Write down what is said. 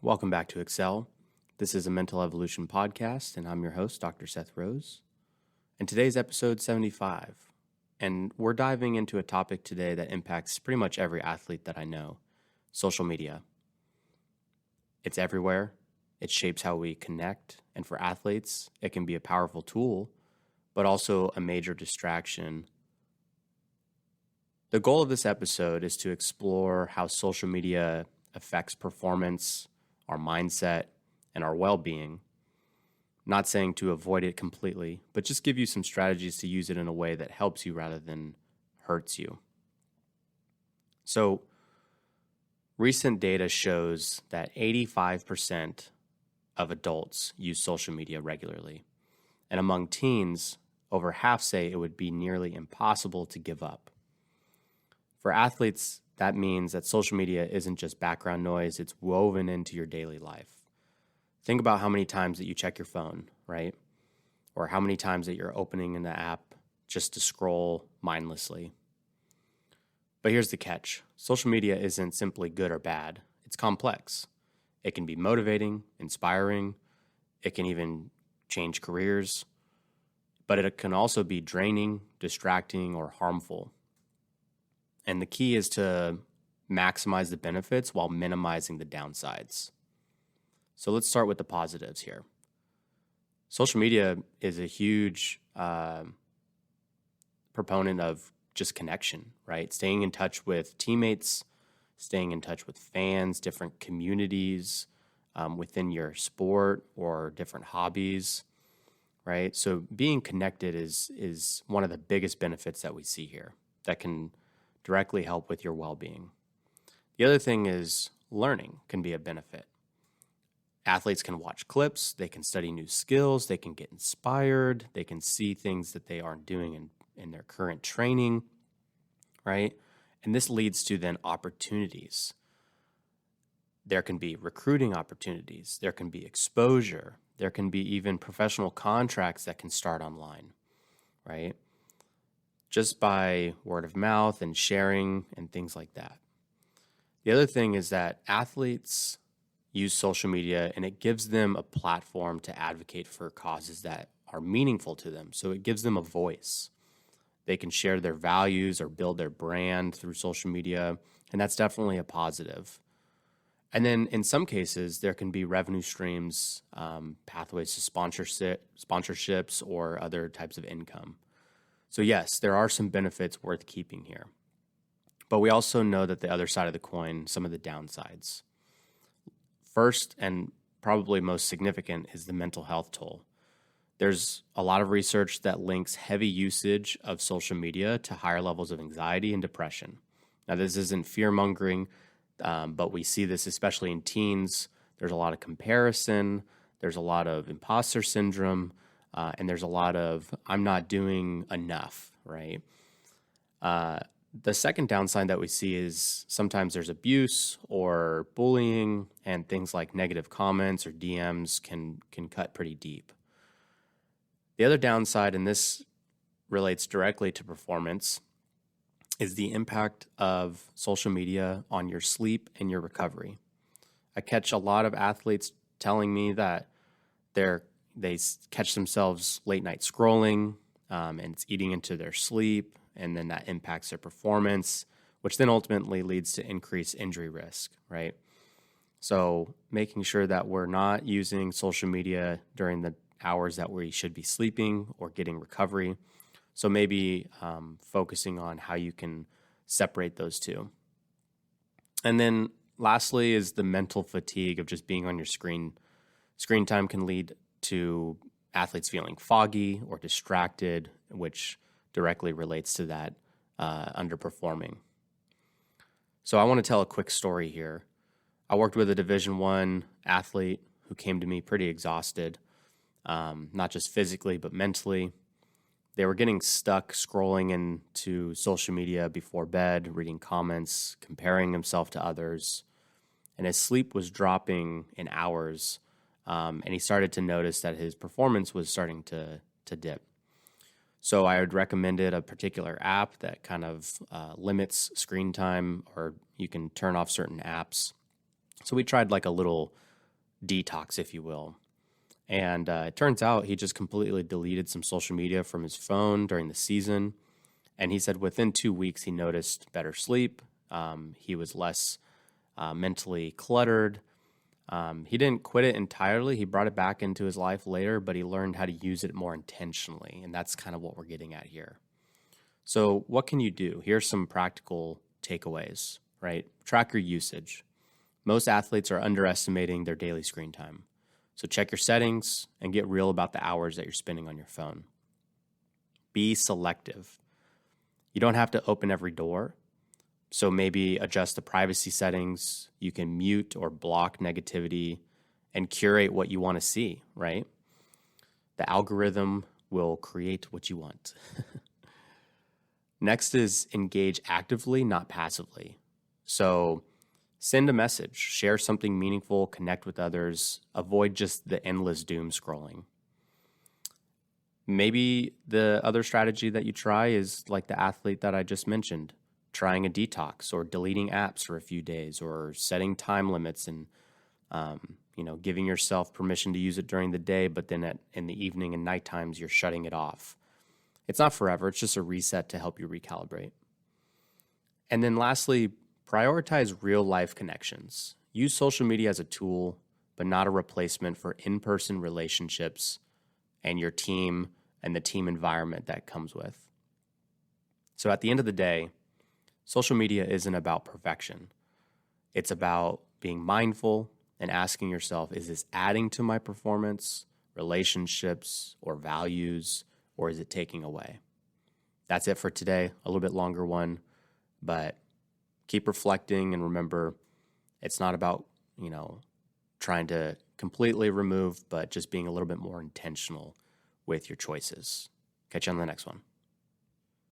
Welcome back to Excel. This is a Mental Evolution podcast, and I'm your host, Dr. Seth Rose. And today's episode 75. And we're diving into a topic today that impacts pretty much every athlete that I know: social media. It's everywhere. It shapes how we connect. And for athletes, it can be a powerful tool, but also a major distraction. The goal of this episode is to explore how social media affects performance, our mindset, and our well-being. Not saying to avoid it completely, but just give you some strategies to use it in a way that helps you rather than hurts you. So, recent data shows that 85% of adults use social media regularly. And among teens, over half say it would be nearly impossible to give up. For athletes, that means that social media isn't just background noise, it's woven into your daily life. Think about how many times that you check your phone, right? Or how many times that you're opening an app just to scroll mindlessly. But here's the catch. Social media isn't simply good or bad. It's complex. It can be motivating, inspiring. It can even change careers. But it can also be draining, distracting, or harmful. And the key is to maximize the benefits while minimizing the downsides. So let's start with the positives here. Social media is a huge proponent of just connection, right? Staying in touch with teammates, staying in touch with fans, different communities within your sport or different hobbies, right? So being connected is one of the biggest benefits that we see here that can directly help with your well-being. The other thing is learning can be a benefit. Athletes can watch clips, they can study new skills, they can get inspired, they can see things that they aren't doing in their current training, right? And this leads to then opportunities. There can be recruiting opportunities, there can be exposure, there can be even professional contracts that can start online, right? Just by word of mouth and sharing and things like that. The other thing is that athletes use social media and it gives them a platform to advocate for causes that are meaningful to them. So it gives them a voice. They can share their values or build their brand through social media, and that's definitely a positive. And then in some cases, there can be revenue streams, pathways to sponsorships or other types of income. So yes, there are some benefits worth keeping here. But we also know that the other side of the coin, some of the downsides. First, and probably most significant, is the mental health toll. There's a lot of research that links heavy usage of social media to higher levels of anxiety and depression. Now, this isn't fear-mongering, but we see this especially in teens. There's a lot of comparison. There's a lot of imposter syndrome. And there's a lot of, I'm not doing enough, right? The second downside that we see is sometimes there's abuse or bullying, and things like negative comments or DMs can cut pretty deep. The other downside, and this relates directly to performance, is the impact of social media on your sleep and your recovery. I catch a lot of athletes telling me that they catch themselves late night scrolling, and it's eating into their sleep, and then that impacts their performance, which then ultimately leads to increased injury risk, right? So making sure that we're not using social media during the hours that we should be sleeping or getting recovery. So maybe focusing on how you can separate those two. And then lastly is the mental fatigue of just being on your screen. Screen time can lead to athletes feeling foggy or distracted, which directly relates to that underperforming. So I want to tell a quick story here. I worked with a Division I athlete who came to me pretty exhausted, not just physically, but mentally. They were getting stuck scrolling into social media before bed, reading comments, comparing himself to others, and his sleep was dropping in hours. And he started to notice that his performance was starting to dip. So I had recommended a particular app that kind of limits screen time, or you can turn off certain apps. So we tried like a little detox, if you will. And it turns out he just completely deleted some social media from his phone during the season. And he said within 2 weeks, he noticed better sleep. He was less mentally cluttered. He didn't quit it entirely. He brought it back into his life later, but he learned how to use it more intentionally. And that's kind of what we're getting at here. So what can you do? Here's some practical takeaways, right? Track your usage. Most athletes are underestimating their daily screen time. So check your settings and get real about the hours that you're spending on your phone. Be selective. You don't have to open every door. So maybe adjust the privacy settings. You can mute or block negativity and curate what you want to see, right? The algorithm will create what you want. Next is engage actively, not passively. So send a message, share something meaningful, connect with others, avoid just the endless doom scrolling. Maybe the other strategy that you try is like the athlete that I just mentioned, trying a detox or deleting apps for a few days or setting time limits and giving yourself permission to use it during the day, but then in the evening and night times, you're shutting it off. It's not forever. It's just a reset to help you recalibrate. And then lastly, prioritize real life connections. Use social media as a tool, but not a replacement for in-person relationships and your team and the team environment that comes with. So at the end of the day, social media isn't about perfection. It's about being mindful and asking yourself, is this adding to my performance, relationships, or values, or is it taking away? That's it for today. A little bit longer one, but keep reflecting and remember, it's not about, trying to completely remove, but just being a little bit more intentional with your choices. Catch you on the next one.